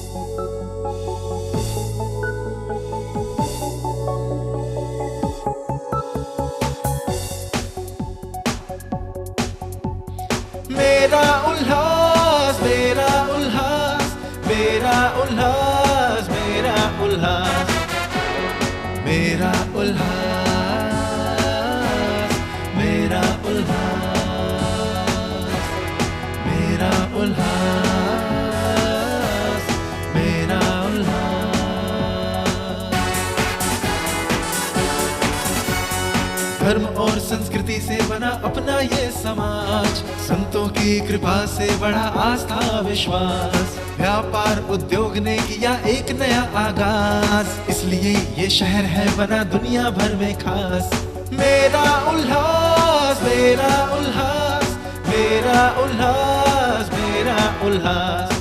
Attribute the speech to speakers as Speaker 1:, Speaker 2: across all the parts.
Speaker 1: मेरा उल्लास, मेरा उल्लास, मेरा उल्लास, मेरा उल्लास, मेरा उल्लास, मेरा उल्लास, मेरा उल्लास, मेरा उल्लास। धर्म और संस्कृति से बना अपना ये समाज, संतों की कृपा से बढ़ा आस्था विश्वास, व्यापार उद्योग ने किया एक नया आगाज, इसलिए ये शहर है बना दुनिया भर में खास। मेरा उल्लास, मेरा उल्लास, मेरा उल्लास, मेरा उल्लास।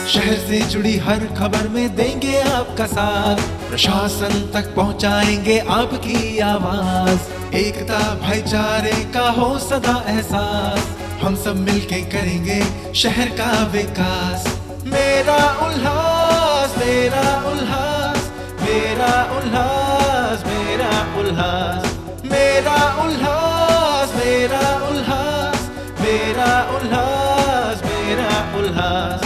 Speaker 1: शहर से जुड़ी हर खबर में देंगे आपका साथ, प्रशासन तक पहुंचाएंगे आपकी आवाज, एकता भाईचारे का हो सदा एहसास, हम सब मिलके करेंगे शहर का विकास। मेरा उल्लास, मेरा उल्लास, मेरा उल्लास, मेरा उल्लास, मेरा उल्लास, मेरा उल्लास, मेरा उल्लास, मेरा उल्लास।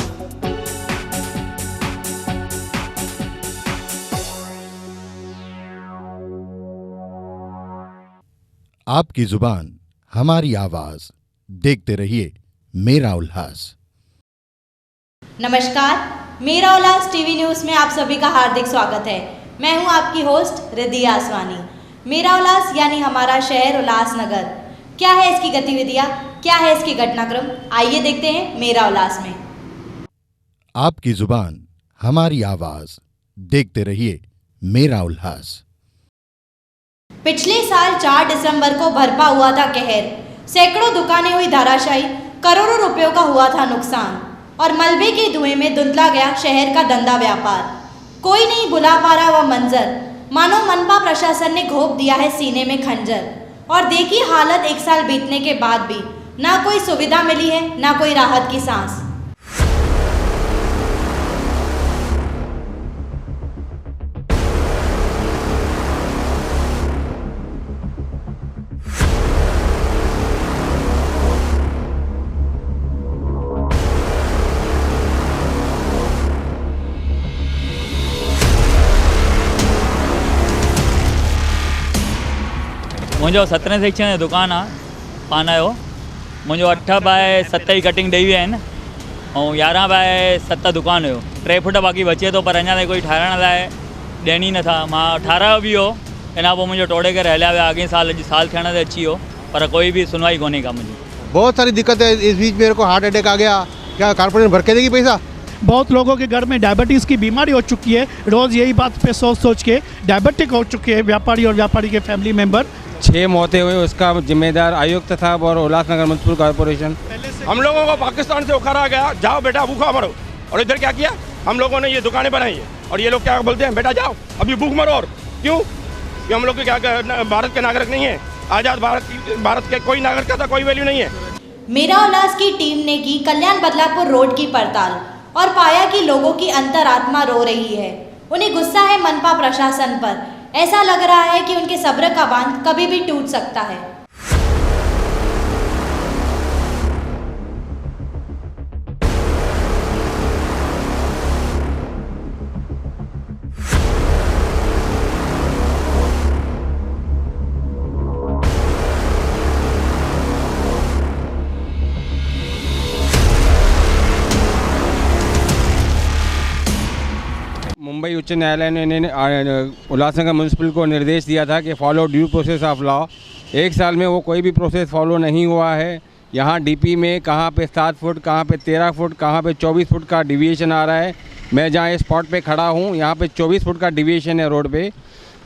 Speaker 2: आपकी जुबान हमारी आवाज, देखते रहिए मेरा उल्लास।
Speaker 3: नमस्कार, मेरा उल्लास टीवी न्यूज़ में आप सभी का हार्दिक स्वागत है। मैं हूं आपकी होस्ट रिद्धि आसवानी। मेरा उल्लास यानी हमारा शहर उल्लासनगर। क्या है इसकी गतिविधियां, क्या है इसकी घटनाक्रम, आइए देखते हैं मेरा उल्लास में।
Speaker 2: आपकी जुबान हमारी आवाज, देखते रहिए मेरा उल्लास।
Speaker 3: पिछले साल 4 दिसंबर को बरपा हुआ था कहर, सैकड़ों दुकानें हुई धराशायी, करोड़ों रुपयों का हुआ था नुकसान और मलबे के धुएं में धुंधला गया शहर का धंधा व्यापार। कोई नहीं भुला पा रहा वह मंजर, मानो मनपा प्रशासन ने घोंप दिया है सीने में खंजर। और देखिए हालत 1 साल बीतने के बाद भी, ना कोई सुविधा मिली है, ना कोई राहत की सांस।
Speaker 4: मुंहिंजो 17 सेक्शन जो दुकानु आहे पान जो। मुंहिंजो 8 बाय 7 जी कटिंग ॾेई विया आहिनि ऐं 11 बाय 7 दुकानु हुयो। 3 फुट बाक़ी बचे थो पर अञा ताईं कोई ठाहिराइण लाइ ॾियनि ई नथा। मां ठारायो बि हो, हिन पोइ मुंहिंजो टोड़े करे हलिया विया। अॻे साल अॼु साल थियण ते अची वियो पर कोई भी सुनवाई कोन्हे का मुंहिंजी।
Speaker 5: बहुत सारी दिक्कत है। इस बीच मेरे को हार्ट अटैक आ गया। क्या कारपोरेशन भर के देगी पैसा?
Speaker 6: बहुत लोगों के घर में डायबिटीज़ की बीमारी हो चुकी है। रोज़ यही बात पे सोच सोच के डायबिटिक हो चुके हैं व्यापारी और व्यापारी के फैमिली मेंबर।
Speaker 7: 6 मौतें हुई, उसका जिम्मेदार आयुक्त साहब और उल्लासनगर म्युनिसिपल कॉर्पोरेशन।
Speaker 8: हम लोगों को पाकिस्तान से उखाड़ा गया, जाओ बेटा भूखा मरो। और इधर क्या किया हम लोगों ने, ये दुकानें बनाई है और ये लोग क्या बोलते हैं, बेटा जाओ अभी भूख मरो। और क्यों? कि हम लोग के क्या भारत के नागरिक नहीं है? आज़ाद भारत के कोई नागरिक का कोई वैल्यू नहीं है।
Speaker 3: मेरा उल्लास की टीम ने की कल्याण बदलापुर रोड की पड़ताल और पाया कि लोगों की अंतरात्मा रो रही है। उन्हें गुस्सा है मनपा प्रशासन पर। ऐसा लग रहा है कि उनके सब्र का बांध कभी भी टूट सकता है।
Speaker 7: मुंबई उच्च न्यायालय ने उल्लासनगर म्युनिसिपल को निर्देश दिया था कि follow due process of law. 1 साल में वो कोई भी प्रोसेस फॉलो नहीं हुआ है। यहाँ डीपी में कहाँ पे 7 फुट, कहाँ पे 13 फुट, कहाँ पे 24 फुट का डिविएशन आ रहा है। मैं जहाँ स्पॉट पे खड़ा हूँ यहाँ पे 24 फुट का डिविएशन है रोड पे।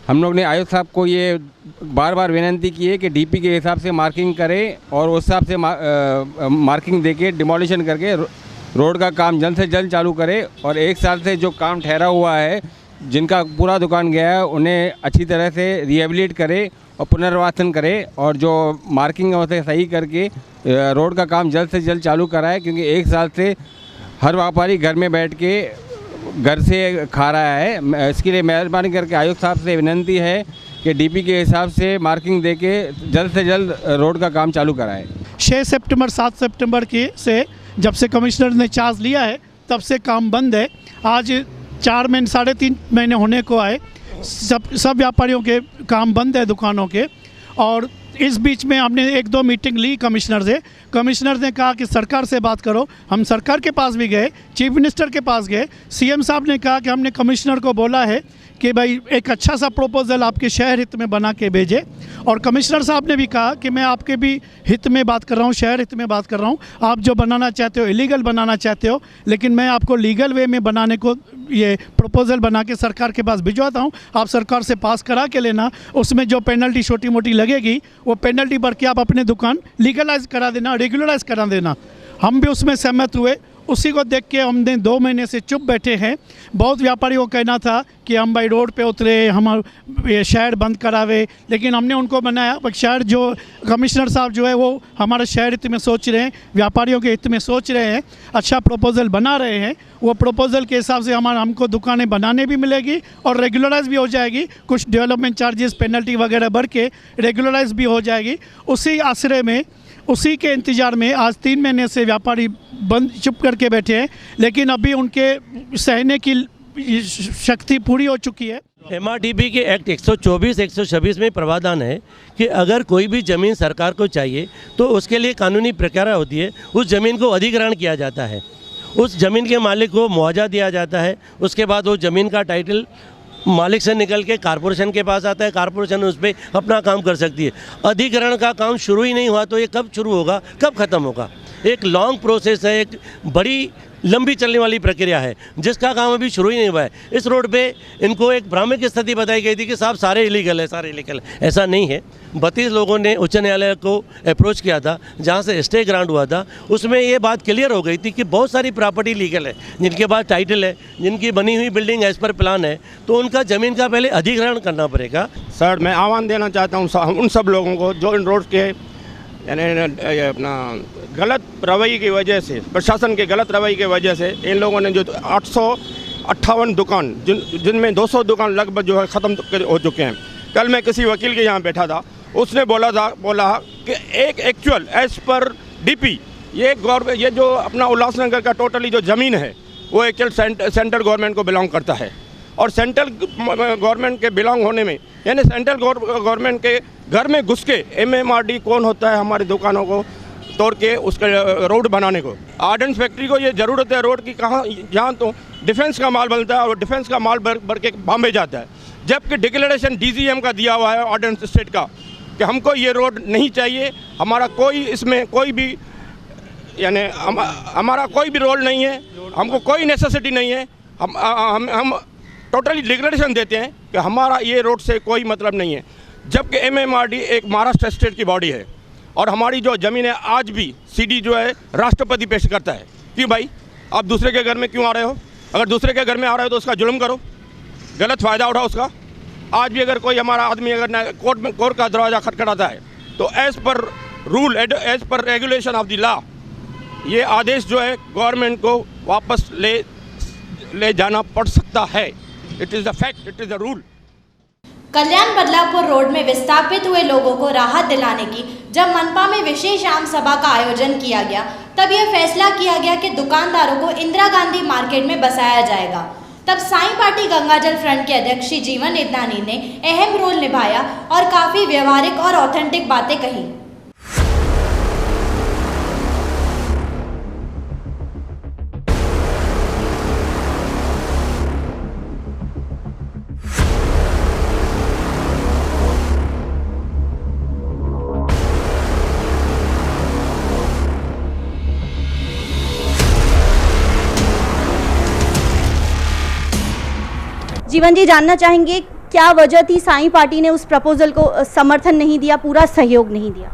Speaker 7: हम लोग ने आयुक्त साहब को ये बार बार विनती की है कि डीपी के हिसाब से मार्किंग करे और उस हिसाब से मार्किंग देके डिमोलिशन करके रोड का काम जल्द से जल्द चालू करे। और 1 साल से जो काम ठहरा हुआ है, जिनका पूरा दुकान गया है, उन्हें अच्छी तरह से रिहेबिलिट करे और पुनर्वासन करे और जो मार्किंग है उसे सही करके रोड का काम जल्द से जल्द चालू कराए, क्योंकि एक साल से हर व्यापारी घर में बैठ के घर से खा रहा है। इसके लिए मेहरबानी करके आयुक्त साहब से विनंती है कि डीपी के हिसाब से मार्किंग देके जल्द से जल्द रोड का काम चालू कराए।
Speaker 6: 6 सितंबर 7 सितंबर के से जब से कमिश्नर ने चार्ज लिया है तब से काम बंद है। आज 4 महीने 3.5 महीने होने को आए, सब व्यापारियों के काम बंद है, दुकानों के। और इस बीच में हमने 1-2 मीटिंग ली कमिश्नर से। कमिश्नर ने कहा कि सरकार से बात करो। हम सरकार के पास भी गए, चीफ मिनिस्टर के पास गए। सीएम साहब ने कहा कि हमने कमिश्नर को बोला है कि भाई एक अच्छा सा प्रपोजल आपके शहर हित में बना के भेजे। और कमिश्नर साहब ने भी कहा कि मैं आपके भी हित में बात कर रहा हूँ, शहर हित में बात कर रहा हूँ। आप जो बनाना चाहते हो इलीगल बनाना चाहते हो, लेकिन मैं आपको लीगल वे में बनाने को ये प्रपोजल बना के सरकार के पास भिजवाता हूँ। आप सरकार से पास करा के लेना, उसमें जो पेनल्टी छोटी मोटी लगेगी वो पेनल्टी भर के आप अपने दुकान लीगलाइज करा देना, रेगुलराइज करा देना। हम भी उसमें सहमत हुए। उसी को देख के हमने 2 महीने से चुप बैठे हैं। बहुत व्यापारियों का कहना था कि हम भाई रोड पे उतरे, हम ये शहर बंद करावे, लेकिन हमने उनको बनाया। शहर जो कमिश्नर साहब जो है वो हमारे शहर हित में सोच रहे हैं, व्यापारियों के हित में सोच रहे हैं, अच्छा प्रपोजल बना रहे हैं। वो प्रपोजल के हिसाब से हमको दुकानें बनाने भी मिलेगी और रेगुलराइज भी हो जाएगी। कुछ डेवलपमेंट चार्जेस पेनल्टी वगैरह भर के रेगुलराइज भी हो जाएगी। उसी आश्रय में, उसी के इंतज़ार में आज 3 महीने से व्यापारी बंद चुप करके बैठे हैं, लेकिन अभी उनके सहने की शक्ति पूरी हो चुकी है।
Speaker 9: MRTP के एक्ट 124, 126 में प्रावधान है कि अगर कोई भी ज़मीन सरकार को चाहिए तो उसके लिए कानूनी प्रक्रिया होती है। उस ज़मीन को अधिग्रहण किया जाता है, उस ज़मीन के मालिक को मुआवजा दिया जाता है। उसके बाद वो ज़मीन का टाइटल मालिक से निकल के कारपोरेशन के पास आता है, कारपोरेशन उस पर अपना काम कर सकती है। अधिग्रहण का काम शुरू ही नहीं हुआ तो ये कब शुरू होगा, कब ख़त्म होगा? एक लॉन्ग प्रोसेस है, एक बड़ी लंबी चलने वाली प्रक्रिया है जिसका काम अभी शुरू ही नहीं हुआ है। इस रोड पे इनको एक भ्रामक स्थिति बताई गई थी कि साहब सारे इलीगल है, सारे इलीगल है। ऐसा नहीं है। 32 लोगों ने उच्च न्यायालय को अप्रोच किया था, जहां से स्टे ग्रांट हुआ था। उसमें ये बात क्लियर हो गई थी कि बहुत सारी प्रॉपर्टी लीगल है, जिनके पास टाइटल है, जिनकी बनी हुई बिल्डिंग एज पर प्लान है, तो उनका ज़मीन का पहले अधिग्रहण करना पड़ेगा।
Speaker 8: सर, मैं आह्वान देना चाहता हूँ उन सब लोगों को जो इन रोड के यानी अपना गलत रवैये की वजह से, प्रशासन के गलत रवैये की वजह से इन लोगों ने जो 858 दुकान जिनमें 200 दुकान लगभग जो है ख़त्म हो चुके हैं। कल मैं किसी वकील के यहाँ बैठा था, उसने बोला कि एक एक्चुअल एज पर डीपी ये जो अपना उल्लासनगर का टोटली जो ज़मीन है वो एक्चुअल सेंट्रल गवर्नमेंट को बिलोंग करता है। और सेंट्रल गवर्नमेंट के बिलोंग होने में यानी सेंट्रल गवर्नमेंट के घर में घुस के MMRD कौन होता है हमारी दुकानों को तोड़ के उसका रोड बनाने को। आर्डेंस फैक्ट्री को ये ज़रूरत है रोड की, कहाँ जहाँ तो डिफेंस का माल बनता है और डिफेंस का माल भर के बॉम्बे जाता है, जबकि डिक्लेरेशन DGM का दिया हुआ है ऑर्डिनेंस स्टेट का कि हमको ये रोड नहीं चाहिए। हमारा कोई इसमें कोई भी यानी हमारा कोई भी रोल नहीं है, हमको कोई नेसेसिटी नहीं है। हम टोटली डिक्लेरेशन देते हैं कि हमारा ये रोड से कोई मतलब नहीं है, जबकि MMRD एक महाराष्ट्र स्टेट की बॉडी है और हमारी जो ज़मीन है आज भी CD जो है राष्ट्रपति पेश करता है। क्यों भाई, आप दूसरे के घर में क्यों आ रहे हो? अगर दूसरे के घर में आ रहे हो तो उसका जुल्म करो, गलत फ़ायदा उठाओ उसका। आज भी अगर कोई हमारा आदमी अगर कोर्ट का दरवाज़ा खटखटाता है तो as per rule, as per regulation of the law ये आदेश जो है गवर्नमेंट को वापस ले जाना पड़ सकता है। It is the fact, it is the rule.
Speaker 3: Kalyan Badlapur road में विस्थापित हुए लोगों को राहत दिलाने की जब मनपा में विशेष आम सभा का आयोजन किया गया, तब यह फैसला किया गया कि दुकानदारों को इंदिरा गांधी मार्केट में बसाया जाएगा। तब साई पार्टी गंगाजल फ्रंट के अध्यक्ष श्री जीवन इदनानी ने अहम रोल निभाया और काफ़ी व्यवहारिक और ऑथेंटिक बातें कही।
Speaker 10: जीवन जी, जानना चाहेंगे क्या वजह थी साई पार्टी ने उस प्रपोजल को समर्थन नहीं दिया, पूरा सहयोग नहीं दिया?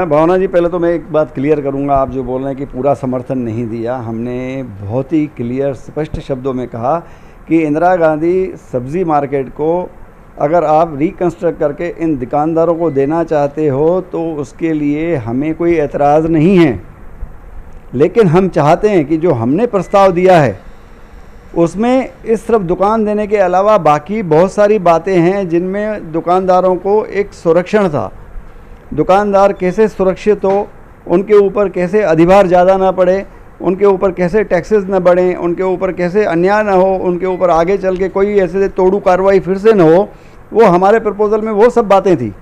Speaker 11: भावना जी, पहले तो मैं एक बात क्लियर करूंगा। आप जो बोल रहे हैं कि पूरा समर्थन नहीं दिया, हमने बहुत ही क्लियर स्पष्ट शब्दों में कहा कि इंदिरा गांधी सब्जी मार्केट को अगर आप रिकंस्ट्रक्ट करके इन दुकानदारों को देना चाहते हो तो उसके लिए हमें कोई एतराज़ नहीं है, लेकिन हम चाहते हैं कि जो हमने प्रस्ताव दिया है उसमें इस सिर्फ दुकान देने के अलावा बाकी बहुत सारी बातें हैं जिनमें दुकानदारों को एक सुरक्षण था। दुकानदार कैसे सुरक्षित हो, उनके ऊपर कैसे अधिभार ज़्यादा ना पड़े, उनके ऊपर कैसे टैक्सेस न बढ़ें, उनके ऊपर कैसे अन्याय ना हो, उनके ऊपर आगे चल के कोई ऐसे तोड़ू कार्रवाई फिर से न हो, वो हमारे प्रपोज़ल में वो सब बातें थी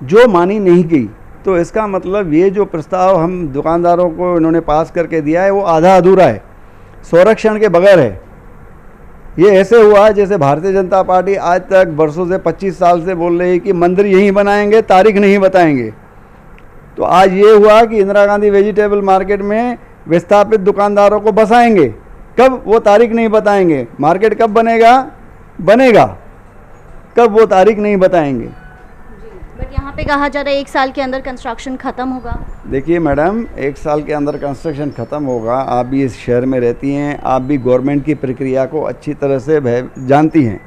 Speaker 11: जो मानी नहीं गई। तो इसका मतलब ये जो प्रस्ताव हम दुकानदारों को इन्होंने पास करके दिया है वो आधा अधूरा है, संरक्षण के बगैर है। ये ऐसे हुआ है जैसे भारतीय जनता पार्टी आज तक वर्षों से 25 साल से बोल रही है कि मंदिर यहीं बनाएंगे, तारीख नहीं बताएंगे। तो आज ये हुआ कि इंदिरा गांधी वेजिटेबल मार्केट में विस्थापित दुकानदारों को बसाएंगे, कब वो तारीख नहीं बताएंगे। मार्केट कब बनेगा कब वो तारीख नहीं बताएंगे।
Speaker 10: बट यहाँ पे कहा जा रहा है 1 साल के अंदर कंस्ट्रक्शन ख़त्म होगा।
Speaker 11: देखिए मैडम, 1 साल के अंदर कंस्ट्रक्शन ख़त्म होगा। आप भी इस शहर में रहती हैं, आप भी गवर्नमेंट की प्रक्रिया को अच्छी तरह से जानती हैं।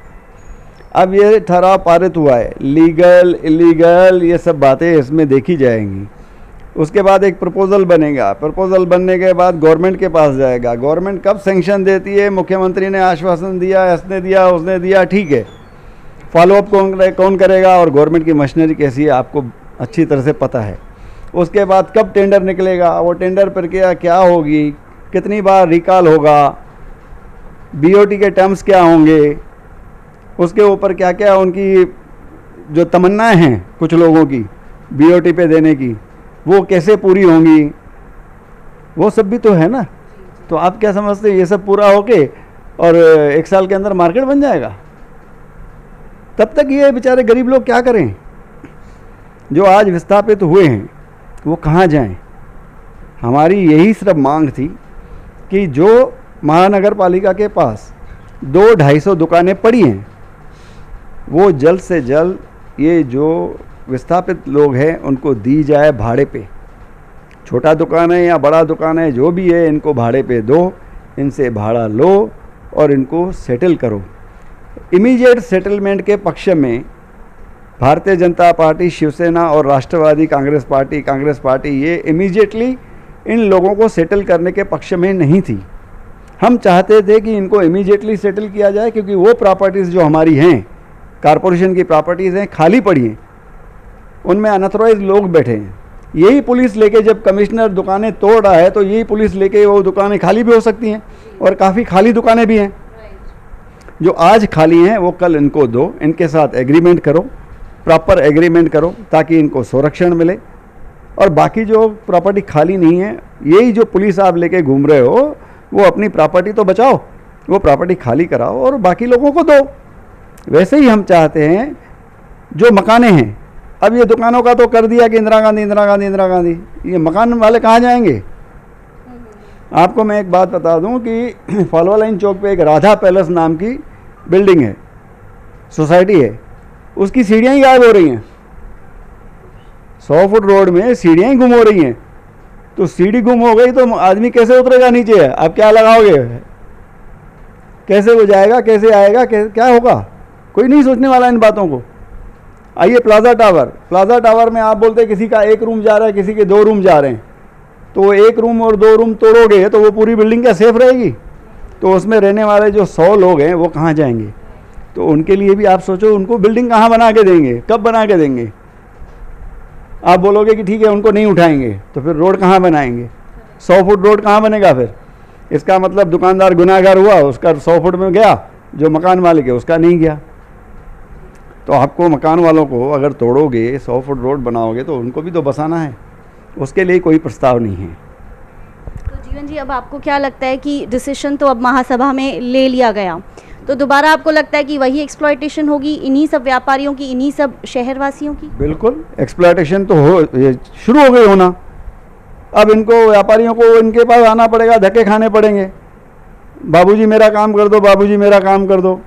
Speaker 11: अब ये ठहराव पारित हुआ है, लीगल इलीगल ये सब बातें इसमें देखी जाएंगी। उसके बाद एक प्रपोज़ल बनेगा, प्रपोज़ल बनने के बाद गवर्नमेंट के पास जाएगा। गवर्नमेंट कब सेंक्शन देती है, मुख्यमंत्री ने आश्वासन दिया, इसने दिया, उसने दिया, ठीक है। फॉलोअप कौन करेगा और गवर्नमेंट की मशीनरी कैसी है आपको अच्छी तरह से पता है। उसके बाद कब टेंडर निकलेगा, वो टेंडर प्रक्रिया क्या होगी, कितनी बार रिकॉल होगा, बीओटी के टर्म्स क्या होंगे, उसके ऊपर क्या क्या उनकी जो तमन्नाएं हैं कुछ लोगों की बीओटी पे देने की वो कैसे पूरी होंगी, वो सब भी तो है ना। तो आप क्या समझते हैं ये सब पूरा होके और 1 साल के अंदर मार्केट बन जाएगा? तब तक ये बेचारे गरीब लोग क्या करें जो आज विस्थापित हुए हैं, वो कहाँ जाएं। हमारी यही सिर्फ मांग थी कि जो महानगर पालिका के पास 200-250 दुकानें पड़ी हैं वो जल्द से जल्द ये जो विस्थापित लोग हैं उनको दी जाए भाड़े पे। छोटा दुकान है या बड़ा दुकान है जो भी है, इनको भाड़े पे दो, इनसे भाड़ा लो और इनको सेटल करो। इमीडिएट सेटलमेंट के पक्ष में भारतीय जनता पार्टी, शिवसेना और राष्ट्रवादी कांग्रेस पार्टी ये इमीडिएटली इन लोगों को सेटल करने के पक्ष में नहीं थी। हम चाहते थे कि इनको इमीडिएटली सेटल किया जाए क्योंकि वो प्रॉपर्टीज़ जो हमारी हैं, कारपोरेशन की प्रॉपर्टीज़ हैं, खाली पड़ी हैं, उनमें अनऑथराइज लोग बैठे हैं। यही पुलिस लेके जब कमिश्नर दुकानें तोड़ रहा है तो यही पुलिस लेके वो दुकानें खाली भी हो सकती हैं और काफ़ी खाली दुकानें भी हैं। जो आज खाली हैं वो कल इनको दो, इनके साथ एग्रीमेंट करो, प्रॉपर एग्रीमेंट करो ताकि इनको संरक्षण मिले। और बाकी जो प्रॉपर्टी खाली नहीं है, यही जो पुलिस आप लेके घूम रहे हो, वो अपनी प्रॉपर्टी तो बचाओ, वो प्रॉपर्टी खाली कराओ और बाकी लोगों को दो। वैसे ही हम चाहते हैं जो मकानें हैं, अब ये दुकानों का तो कर दिया कि इंदिरा गांधी, ये मकान वाले कहाँ जाएंगे। आपको मैं एक बात बता दूं कि फॉलवा लाइन चौक पे एक राधा पैलेस नाम की बिल्डिंग है, सोसाइटी है, उसकी सीढ़ियाँ ही गायब हो रही हैं। 100 फुट रोड में सीढ़ियाँ ही गुम हो रही हैं। तो सीढ़ी गुम हो गई तो आदमी कैसे उतरेगा नीचे? आप क्या लगाओगे? कैसे वो जाएगा, कैसे आएगा, क्या होगा? कोई नहीं सोचने वाला इन बातों को। आइए प्लाजा टावर में आप बोलते हैं किसी का 1 रूम जा रहा है, किसी के 2 रूम जा रहे हैं, तो वो 1 रूम और 2 रूम तोड़ोगे तो वो पूरी बिल्डिंग क्या सेफ रहेगी? तो उसमें रहने वाले जो 100 लोग हैं वो कहाँ जाएंगे? तो उनके लिए भी आप सोचो, उनको बिल्डिंग कहाँ बना के देंगे, कब बना के देंगे? आप बोलोगे कि ठीक है उनको नहीं उठाएंगे, तो फिर रोड कहाँ बनाएंगे? 100 फुट रोड कहाँ बनेगा फिर? इसका मतलब दुकानदार गुनाहगार हुआ, उसका 100 फुट में गया, जो मकान मालिक है उसका नहीं गया। तो आपको मकान वालों को अगर तोड़ोगे, 100 फुट रोड बनाओगे तो उनको भी तो बसाना है, उसके लिए कोई प्रस्ताव नहीं है।
Speaker 10: तो जीवन जी, अब आपको क्या लगता है कि डिसीजन तो अब महासभा में ले लिया गया, तो दोबारा आपको लगता है कि वही एक्सप्लॉयटेशन होगी इन्हीं सब व्यापारियों की, इन्हीं सब शहरवासियों की? बिल्कुल, एक्सप्लॉयटेशन तो शुरू हो गई होना। अब इनको व्यापारियों को इनके पास आना पड़ेगा, धक्के खाने पड़ेंगे, बाबूजी मेरा काम कर दो, बाबूजी मेरा काम कर दो।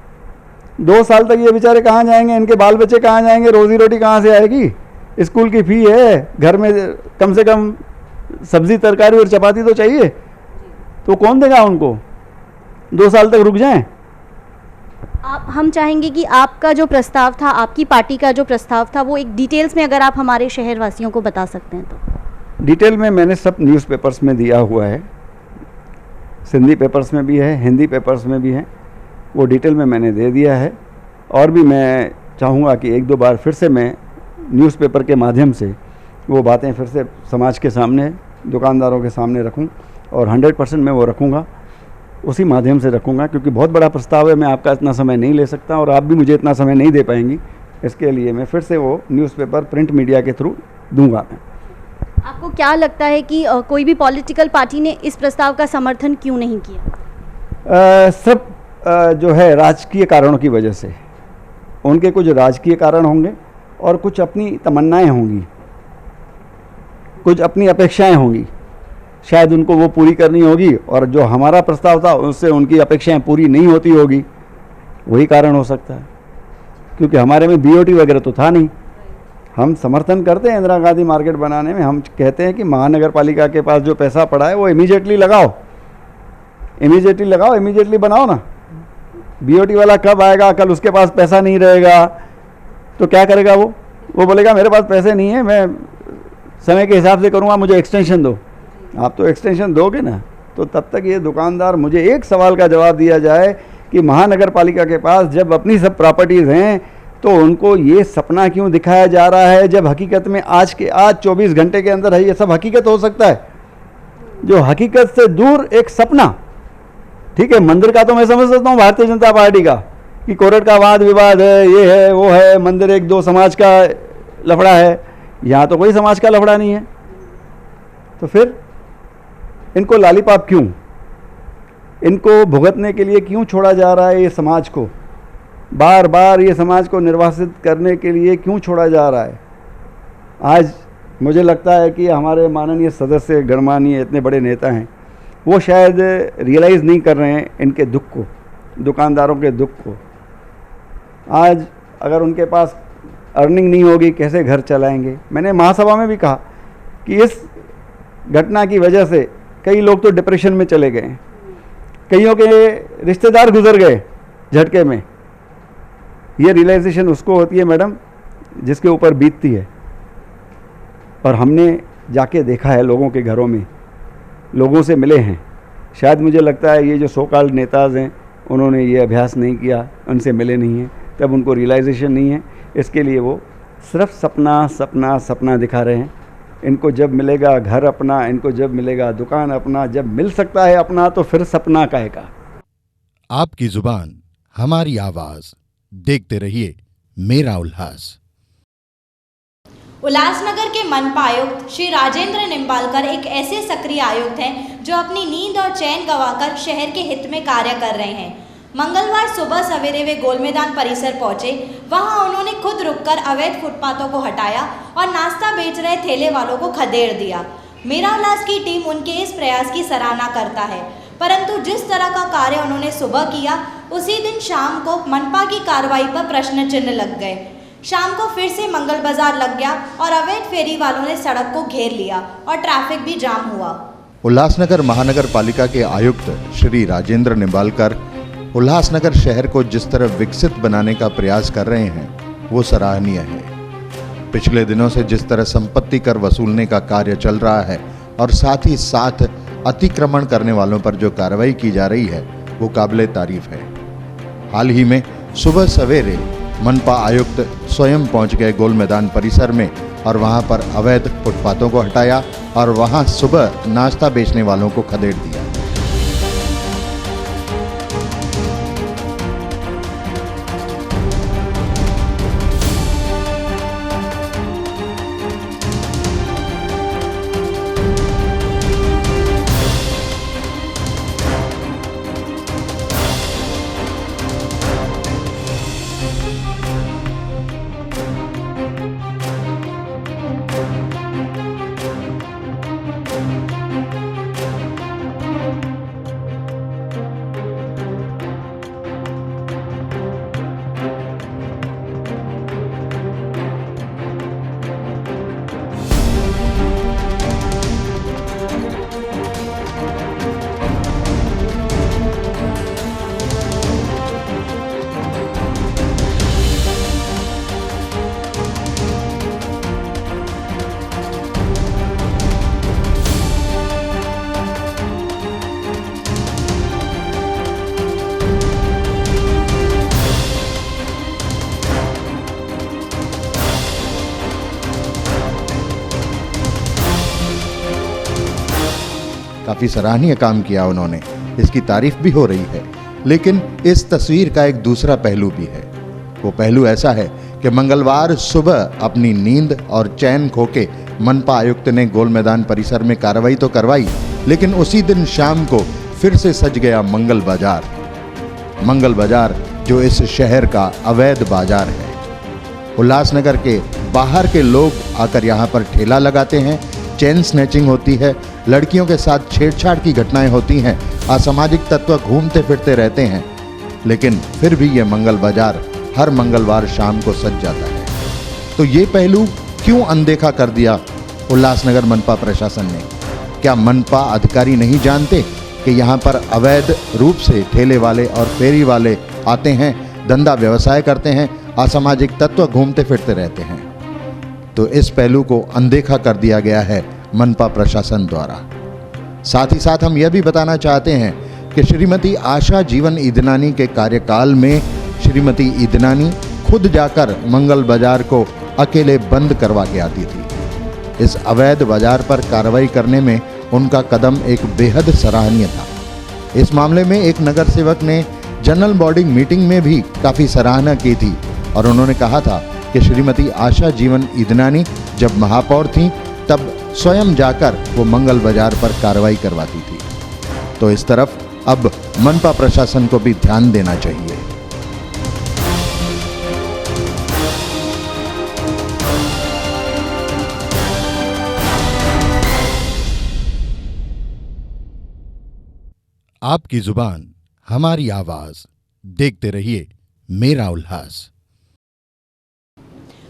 Speaker 10: 2 साल तक ये बेचारे कहाँ जाएंगे? इनके बाल बच्चे कहाँ जाएंगे? रोजी रोटी कहाँ से आएगी? स्कूल की फ़ी है, घर में कम से कम सब्जी तरकारी और चपाती तो चाहिए, तो कौन देगा उनको? 2 साल तक रुक जाएं? हम चाहेंगे कि आपका जो प्रस्ताव था, आपकी पार्टी का जो प्रस्ताव था, वो एक डिटेल्स में अगर आप हमारे शहरवासियों को बता सकते हैं तो।
Speaker 11: डिटेल में मैंने सब न्यूज़पेपर्स में दिया हुआ है, सिंधी पेपर्स में भी है, हिंदी पेपर्स में भी है, वो डिटेल में मैंने दे दिया है। और भी मैं चाहूँगा कि एक दो बार फिर से मैं न्यूज़पेपर के माध्यम से वो बातें फिर से समाज के सामने, दुकानदारों के सामने रखूँ, और 100% मैं वो रखूँगा, उसी माध्यम से रखूँगा, क्योंकि बहुत बड़ा प्रस्ताव है, मैं आपका इतना समय नहीं ले सकता और आप भी मुझे इतना समय नहीं दे पाएंगी। इसके लिए मैं फिर से वो न्यूज़पेपर प्रिंट मीडिया के थ्रू दूंगा। मैं
Speaker 10: आपको क्या लगता है कि कोई भी पॉलिटिकल पार्टी ने इस प्रस्ताव का समर्थन क्यों नहीं किया?
Speaker 11: सब जो है राजकीय कारणों की वजह से, उनके कुछ राजकीय कारण होंगे और कुछ अपनी तमन्नाएं होंगी, कुछ अपनी अपेक्षाएं होंगी, शायद उनको वो पूरी करनी होगी, और जो हमारा प्रस्ताव था उससे उनकी अपेक्षाएं पूरी नहीं होती होगी, वही कारण हो सकता है। क्योंकि हमारे में BOT वगैरह तो था नहीं। हम समर्थन करते हैं इंदिरा गांधी मार्केट बनाने में, हम कहते हैं कि महानगर पालिका के पास जो पैसा पड़ा है वो इमीडिएटली लगाओ, इमीडिएटली लगाओ, इमीडिएटली बनाओ ना। BOT वाला कब आएगा, कल उसके पास पैसा नहीं रहेगा तो क्या करेगा वो बोलेगा मेरे पास पैसे नहीं है, मैं समय के हिसाब से करूँगा, मुझे एक्सटेंशन दो। आप तो एक्सटेंशन दोगे ना, तो तब तक ये दुकानदार, मुझे एक सवाल का जवाब दिया जाए कि महानगर पालिका के पास जब अपनी सब प्रॉपर्टीज़ हैं तो उनको ये सपना क्यों दिखाया जा रहा है, जब हकीकत में आज 24 घंटे के अंदर है ये सब हकीकत हो सकता है, जो हकीकत से दूर एक सपना। ठीक है, मंदिर का तो मैं समझ सकता हूँ भारतीय जनता पार्टी का, कि कोर्ट का वाद विवाद है, ये है वो है, मंदिर एक दो समाज का लफड़ा है, यहाँ तो कोई समाज का लफड़ा नहीं है। तो फिर इनको लालीपाप क्यों, इनको भुगतने के लिए क्यों छोड़ा जा रहा है, ये समाज को बार बार ये समाज को निर्वासित करने के लिए क्यों छोड़ा जा रहा है। आज मुझे लगता है कि हमारे माननीय सदस्य, गणमान्य इतने बड़े नेता हैं, वो शायद रियलाइज़ नहीं कर रहे हैं इनके दुख को, दुकानदारों के दुख को। आज अगर उनके पास अर्निंग नहीं होगी, कैसे घर चलाएंगे। मैंने महासभा में भी कहा कि इस घटना की वजह से कई लोग तो डिप्रेशन में चले गए, कईयों के रिश्तेदार गुजर गए झटके में। ये रियलाइजेशन उसको होती है मैडम जिसके ऊपर बीतती है, और हमने जाके देखा है लोगों के घरों में, लोगों से मिले हैं। शायद मुझे लगता है ये जो सो कॉल्ड नेताज हैं उन्होंने ये अभ्यास नहीं किया, उनसे मिले नहीं हैं, तब उनको रियलाइजेशन नहीं है। इसके लिए वो सिर्फ सपना सपना सपना दिखा रहे हैं। इनको जब मिलेगा घर अपना, इनको जब मिलेगा दुकान अपना, जब मिल सकता है अपना, तो फिर सपना कहेगा।
Speaker 2: आपकी जुबान हमारी आवाज, देखते रहिए मेरा उल्लास।
Speaker 3: उल्लासनगर के मनपा आयुक्त श्री राजेंद्र निम्बालकर एक ऐसे सक्रिय आयुक्त हैं जो अपनी नींद और चैन गंवाकर शहर के हित में कार्य कर रहे हैं। मंगलवार सुबह सवेरे वे गोल मैदान परिसर पहुंचे। वहां उन्होंने खुद रुककर अवैध फुटपाथों को हटाया और नाश्ता बेच रहे ठेले वालों को खदेड़ दिया। मेरा उल्लास की टीम उनके इस प्रयास की सराहना करता है, परंतु जिस तरह का कार्य उन्होंने सुबह किया, उसी दिन शाम को मनपा की कार्रवाई पर प्रश्न चिन्ह लग गए। शाम को फिर से मंगल बाजार लग गया और अवैध फेरी वालों ने सड़क को घेर लिया और ट्रैफिक भी जाम हुआ।
Speaker 2: उल्लासनगर महानगर पालिका के आयुक्त श्री राजेंद्र निम्बालकर उल्लासनगर शहर को जिस तरह विकसित बनाने का प्रयास कर रहे हैं वो सराहनीय है। पिछले दिनों से जिस तरह संपत्ति कर वसूलने का कार्य चल रहा है और साथ ही साथ अतिक्रमण करने वालों पर जो कार्रवाई की जा रही है वो काबिले तारीफ है। हाल ही में सुबह सवेरे मनपा आयुक्त स्वयं पहुंच गए गोल मैदान परिसर में और वहां पर अवैध फुटपाथों को हटाया और वहां सुबह नाश्ता बेचने वालों को खदेड़ दिया। काफ़ी सराहनीय काम किया उन्होंने, इसकी तारीफ भी हो रही है। लेकिन इस तस्वीर का एक दूसरा पहलू भी है। वो पहलू ऐसा है कि मंगलवार सुबह अपनी नींद और चैन खोके मनपा आयुक्त ने गोल मैदान परिसर में कार्रवाई तो करवाई, लेकिन उसी दिन शाम को फिर से सज गया मंगल बाजार। मंगल बाजार जो इस शहर का अवैध बाजार है। उल्लासनगर के बाहर के लोग आकर यहाँ पर ठेला लगाते हैं, चेन स्नैचिंग होती है, लड़कियों के साथ छेड़छाड़ की घटनाएं होती हैं, असामाजिक तत्व घूमते फिरते रहते हैं, लेकिन फिर भी ये मंगल बाजार हर मंगलवार शाम को सज जाता है। तो ये पहलू क्यों अनदेखा कर दिया उल्लासनगर मनपा प्रशासन ने? क्या मनपा अधिकारी नहीं जानते कि यहाँ पर अवैध रूप से ठेले वाले और फेरी वाले आते हैं, धंधा व्यवसाय करते हैं, असामाजिक तत्व घूमते फिरते रहते हैं? तो इस पहलू को अनदेखा कर दिया गया है मनपा प्रशासन द्वारा। साथ ही साथ हम यह भी बताना चाहते हैं कि श्रीमती आशा जीवन ईदनानी के कार्यकाल में श्रीमती ईदनानी खुद जाकर मंगल बाजार को अकेले बंद करवा के आती थी। इस अवैध बाजार पर कार्रवाई करने में उनका कदम एक बेहद सराहनीय था। इस मामले में एक नगर सेवक ने जनरल बॉडी मीटिंग में भी काफ़ी सराहना की थी और उन्होंने कहा था कि श्रीमती आशा जीवन ईदनानी जब महापौर थीं तब स्वयं जाकर वो मंगल बाजार पर कार्रवाई करवाती थी। तो इस तरफ अब मनपा प्रशासन को भी ध्यान देना चाहिए। आपकी जुबान हमारी आवाज, देखते रहिए मेरा उल्लास।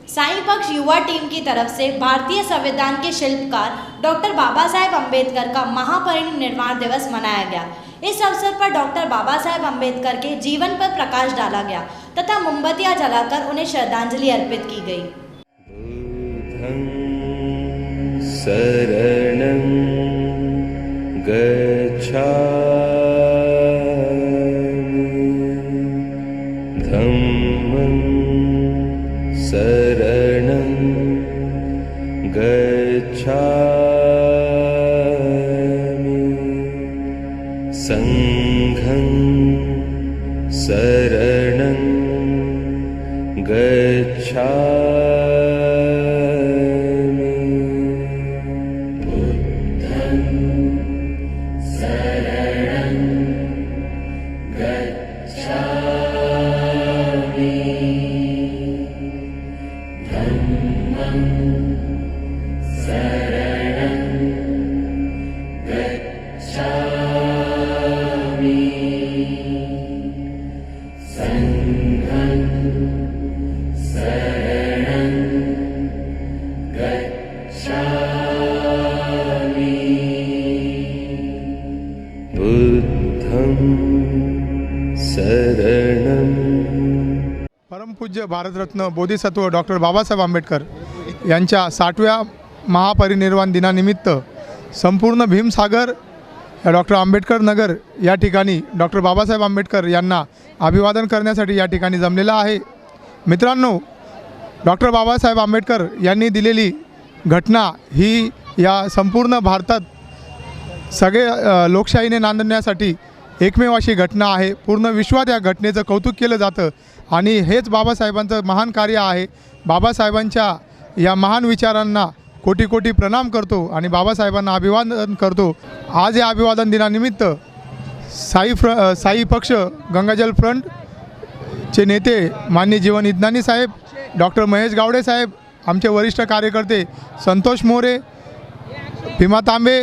Speaker 3: साईं पक्ष युवा टीम की तरफ से भारतीय संविधान के शिल्पकार डॉक्टर बाबा साहेब अम्बेडकर का महापरिनिर्वाण दिवस मनाया गया। इस अवसर पर डॉक्टर बाबा साहेब अम्बेडकर के जीवन पर प्रकाश डाला गया तथा मोमबत्तियां जलाकर उन्हें श्रद्धांजलि अर्पित की गई।
Speaker 12: शरणं गच्छामि धम्मं शरणं गच्छामि संघं शरणं गच्छामि बुद्धं शरणं गच्छामि धम्मं शरणं गच्छामि संघं शरणं गच्छामि बुद्धं शरणं।
Speaker 13: परम पूज्य भारतरत्न बोधिसत्व डॉक्टर बाबासाहेब आंबेडकर यांच्या 60व्या महापरिनिर्वाण दिनानिमित्त संपूर्ण भीमसागर डॉक्टर आंबेडकर नगर या ठिकाणी डॉक्टर बाबासाहेब आंबेडकर यांना अभिवादन करण्यासाठी या ठिकाणी जमलेला आहे। मित्रांनो, डॉक्टर बाबासाहेब आंबेडकर यांनी दिलेली घटना ही या संपूर्ण भारतात सगळे लोकशाहीने नांदण्यासाठी एकमेव अशी घटना आहे। पूर्ण विश्वात या घटनेचं कौतुक केलं जातं आणि हेच बाबासाहेबांचं महान कार्य आहे। बाबासाहेबांच्या या महान विचारांना कोटी कोटी प्रणाम करतो आणि बाबासाहेबांना अभिवादन करतो। आज या अभिवादन दिनानिमित्त साई पक्ष गंगाजल फ्रंट चे नेते माननीय जीवन ईदनानी साहेब, डॉक्टर महेश गावडे साहेब, आमचे वरिष्ठ कार्यकर्ते संतोष मोरे, भीमा तांबे,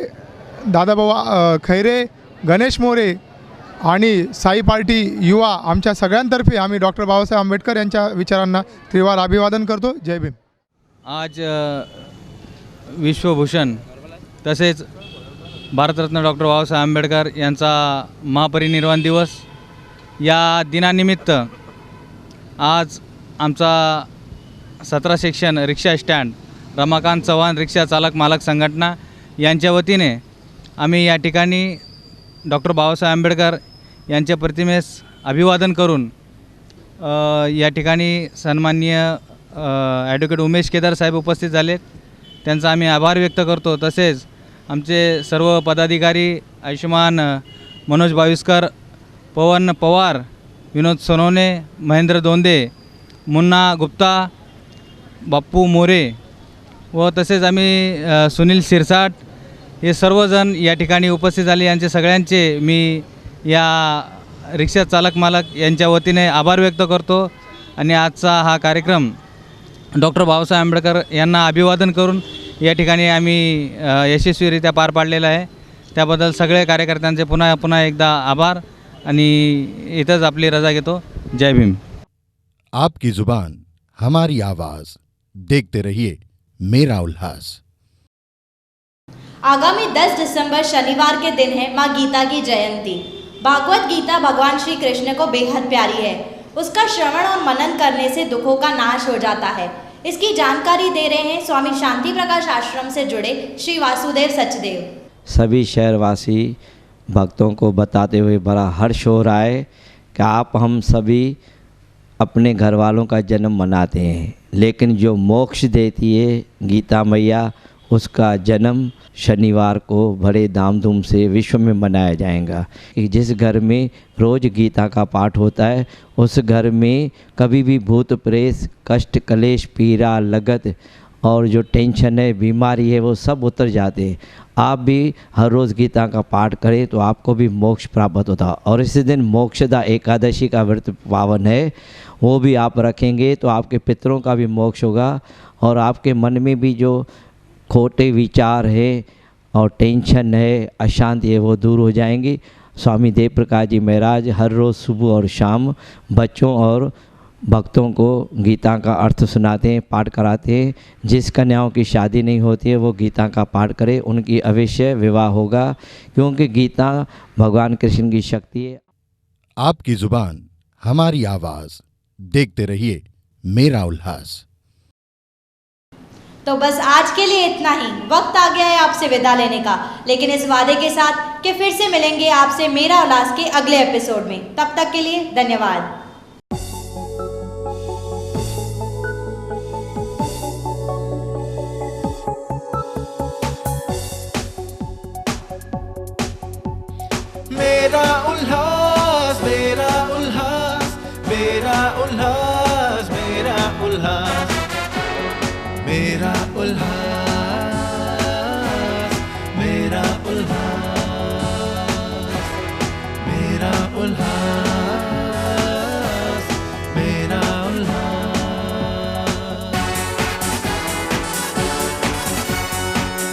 Speaker 13: दादाभाऊ खैरे, गणेश मोरे आणि साई पार्टी युवा आमच्या सगळ्यांतर्फे आम्ही डॉक्टर बाबासाहेब आंबेडकर यांच्या विचारांना त्रिवार अभिवादन करतो। जय भीम।
Speaker 14: आज विश्वभूषण तसेच भारतरत्न डॉक्टर बाबासाहेब आंबेडकर यांचा महापरिनिर्वाण दिवस या दिनानिमित्त आज आमचा 17 सेक्शन रिक्षा स्टँड रमाकांत चव्हाण रिक्षा चालक मालक संघटना यांच्या वतीने आम्ही या ठिकाणी डॉक्टर बाबासाहेब आंबेडकर यांच्या प्रतिमेस अभिवादन करून या ठिकाणी सन्माननीय ॲडव्होकेट उमेश केदार साहेब उपस्थित झालेत, त्यांचा आम्ही आभार व्यक्त करतो। तसेच आमचे सर्व पदाधिकारी आयुष्यमान मनोज बाविस्कर, पवन पवार, विनोद सोनवणे, महेंद्र दोंदे, मुन्ना गुप्ता, बाप्पू मोरे व तसेच आम्ही सुनील शिरसाट हे सर्वजण या ठिकाणी उपस्थित झाले. यांचे सगळ्यांचे मी या रिक्षा चालक मालक यांच्या वतीने आभार व्यक्त करतो आणि आजचा हा कार्यक्रम डॉक्टर बाबासाहेब आंबेडकर यांना अभिवादन करून या ठिकाणी आम्ही यशस्वीरित्या पार पाडलेला आहे. त्याबद्दल सगळे कार्यकर्त्यांचे पुन्हा एकदा आभार आणि इथंच आपली रजा घेतो. जय भीम.
Speaker 2: आपकी जुबान हमारी आवाज़, देखते रहिए मेरा उल्लास.
Speaker 3: आगामी 10 दिसंबर शनिवार के दिन है माँ गीता की जयंती. भागवत गीता भगवान श्री कृष्ण को बेहद प्यारी है. उसका श्रवण और मनन करने से दुखों का नाश हो जाता है. इसकी जानकारी दे रहे हैं स्वामी शांति प्रकाश आश्रम से जुड़े श्री वासुदेव सचदेव.
Speaker 15: सभी शहरवासी भक्तों को बताते हुए बड़ा हर्ष हो रहा है कि आप हम सभी अपने घर वालों का जन्म मनाते हैं, लेकिन जो मोक्ष देती है गीता मैया, उसका जन्म शनिवार को बड़े धामधूम से विश्व में मनाया जाएगा. जिस घर में रोज़ गीता का पाठ होता है उस घर में कभी भी भूत प्रेत, कष्ट, कलेश, पीड़ा, लगत और जो टेंशन है, बीमारी है, वो सब उतर जाते हैं. आप भी हर रोज़ गीता का पाठ करें तो आपको भी मोक्ष प्राप्त होता. और इसी दिन मोक्षदा एकादशी का व्रत पावन है, वो भी आप रखेंगे तो आपके पितरों का भी मोक्ष होगा और आपके मन में भी जो खोटे विचार है और टेंशन है, अशांति है, वो दूर हो जाएंगी. स्वामी देव प्रकाश जी महाराज हर रोज़ सुबह और शाम बच्चों और भक्तों को गीता का अर्थ सुनाते हैं, पाठ कराते हैं. जिस कन्याओं की शादी नहीं होती है वो गीता का पाठ करे, उनकी अवश्य विवाह होगा, क्योंकि गीता भगवान कृष्ण की शक्ति है.
Speaker 2: आपकी जुबान हमारी आवाज़, देखते रहिए मेरा उल्लास.
Speaker 3: तो बस आज के लिए इतना ही. वक्त आ गया है आपसे विदा लेने का, लेकिन इस वादे के साथ कि फिर से मिलेंगे आपसे मेरा उल्लास के अगले एपिसोड में. तब तक के लिए धन्यवाद.
Speaker 1: मेरा उल्लास, मेरा उल्लास, मेरा उल्लास, मेरा उल्लास, मेरा उल्लास, मेरा उल्लास, मेरा उल्लास, मेरा उल्लास.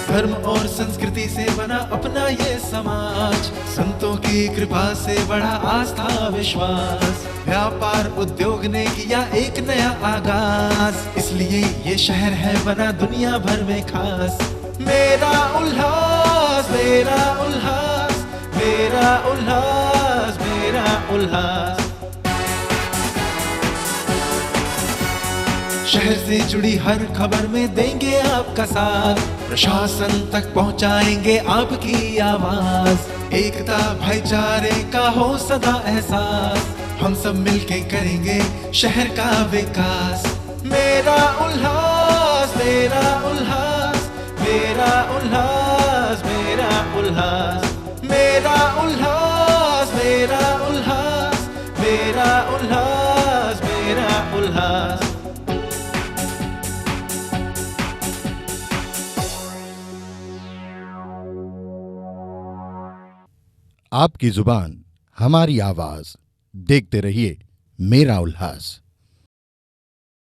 Speaker 1: धर्म और संस्कृति से बना अपना ये समाज, संतों की कृपा से बढ़ा आस्था विश्वास. व्यापार उद्योग ने किया एक नया आगाज, इसलिए ये शहर है बना दुनिया भर में खास. मेरा उल्लास, मेरा उल्लास, मेरा उल्लास, मेरा उल्लास. शहर से जुड़ी हर खबर में देंगे आपका साथ, प्रशासन तक पहुंचाएंगे आपकी आवाज. एकता भाईचारे का हो सदा एहसास, हम सब मिलके करेंगे शहर का विकास. मेरा उल्लास, मेरा उल्लास, मेरा उल्लास, मेरा उल्लास, मेरा उल्लास, मेरा उल्लास, मेरा उल्लास, मेरा उल्लास.
Speaker 2: आपकी जुबान हमारी आवाज़, देखते रहिए मेरा उल्लास.